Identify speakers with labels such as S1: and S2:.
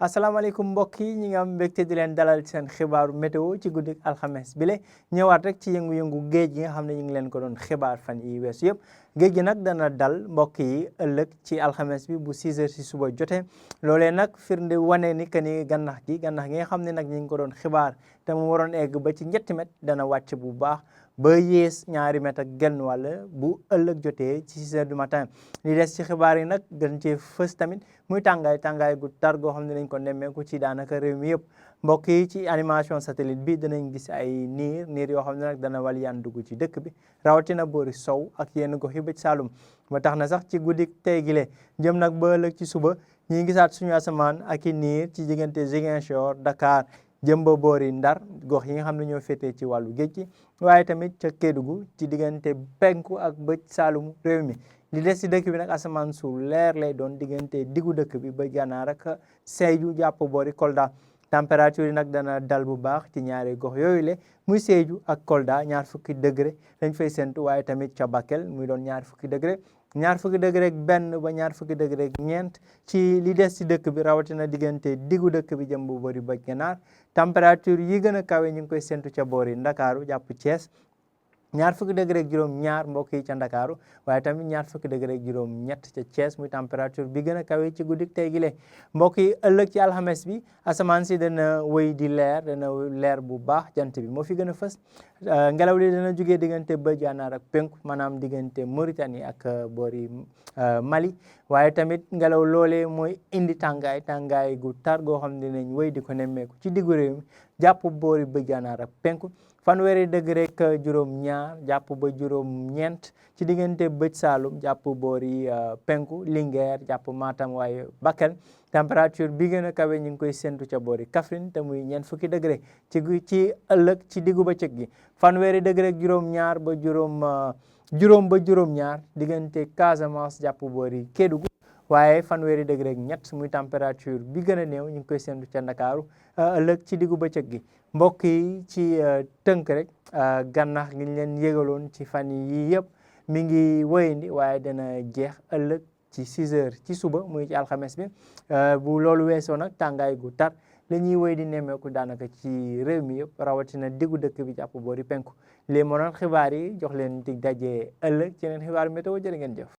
S1: asalaamaaleykum mbokk yi ñi nga am mbégte di leen dalal seen xibaaru météo ci guddik alxames bi le ñëwaat rek ci yëngu-yëngu géej gi nga xam ne ñu ngi leen ko doon xibaar fan yi weesu yëpp géej gi nag dana dal mbokk yi ëllëg ci alxames bi bu 6 heures si suba jotee loolee nag firnde wane ni que ni gannax gi nga xam ne nag ñi ngi ko doon xibaar te mu waroon egg ba ci ñetti mètre dana wàcc bu baax ba yées 2 mètre ak genn wàll bu ëllëg jotee ci 6 heures du matin li des ci xibaar yi nag gën cee fës tamit muy tàngaay gu tar goo xam ne dañ ko nemmeeku ci daanaka réew mi yëpp mbokk yi ci animation satellite bi danañ gis ay niir yoo xam ne nag dana waliyaan dugg ci dëkk bi rawatina boori sow ak yenn gox yi ba ci Saloum ba tax na sax ci guddik tey gile jëm nag ba ëllëg ci suba ñi gisaat suñu asamaan ak i niir ci diggante Ziguinchor Dakar jëm ba boori Ndar gox yi nga xam ne ñoo féetee ci wàllu géej gi waaye tamit ca Kédougou ci diggante penku ak bëj Saloum réew mi li des ci dëkk bi nag asamaan su leer lay doon diggante diggu dëkk bi ba Gànnaar ak Sédhiou jàpp boori Kolda température yi nag dana dal bu baax ci ñaari gox yooyu le muy Sédhiou ak Kolda 20 degré lañ fay séntu waaye tamit ca Bakel muy doon 20 degré 20 degré ak benn ba 20 degré ak ñeent ci li des ci dëkk bi rawatina diggante diggu dëkk bi jëm bu bëri ba Gànnaar température yi gën a kawe ñu ngi koy séntu ca boori Ndakaaru jàpp Thiès 20 degré ak juróom-ñaar mbokk yi ca Ndakaaru waaye tamit 20 degré ak juróom-ñett ca Thiès muy température bi gën a kawe ci guddik tey gi le mbokk yi ëllëg ci alxames bi asamaan si dana wëy di dana leer bu baax jant bi moo fi gën a fës ngelaw li dana jugee diggante bëj Gànnaar ak penku maanaam diggante Mauritanie ak boori Mali waaye tamit ngelaw loolee mooy indi tàngaay gu tar goo xam ne dinañ wëy di ko nemmeeku ci diggu réew mi jàpp boori bëj Gànnaar ak penku fanweeri degré ak juróom-ñaar jàpp ba juróom-ñeent ci diggante bëj Saalum jàpp boori penku Linguère jàpp Matam waaye Bakel température bi gën a kawe ñu ngi koy séntu ca boori Kaffrine te muy 20 degré ci ëllëg ci diggu bëccëg gi fanweeri degré ak juróom-ñaar ba juróom-ñaar diggante Casamance jàpp boori Kédougou waaye fanweeri degré ak ñett muy température bi gën a néew ñu ngi koy séntu ca Ndakaaru ëllëg ci diggu bëccëg gi mbokk yi ci tënk rek gannax gi ñu leen yégaloon ci fan yi yëpp mi ngi wéyandi waaye dana jeex ëllëg ci 6 heures ci suba muy ci alxames bi bu loolu weesoo nag tàngaay gu tar la ñuy wéy di nemmeeku daanaka ci réew mi yëpp rawatina diggu dëkk bi jàpp boori penku lii moo doon xibaar yi jox leen dig daje ëllëg ci yeneen xibaar météo jërë ngeen jëf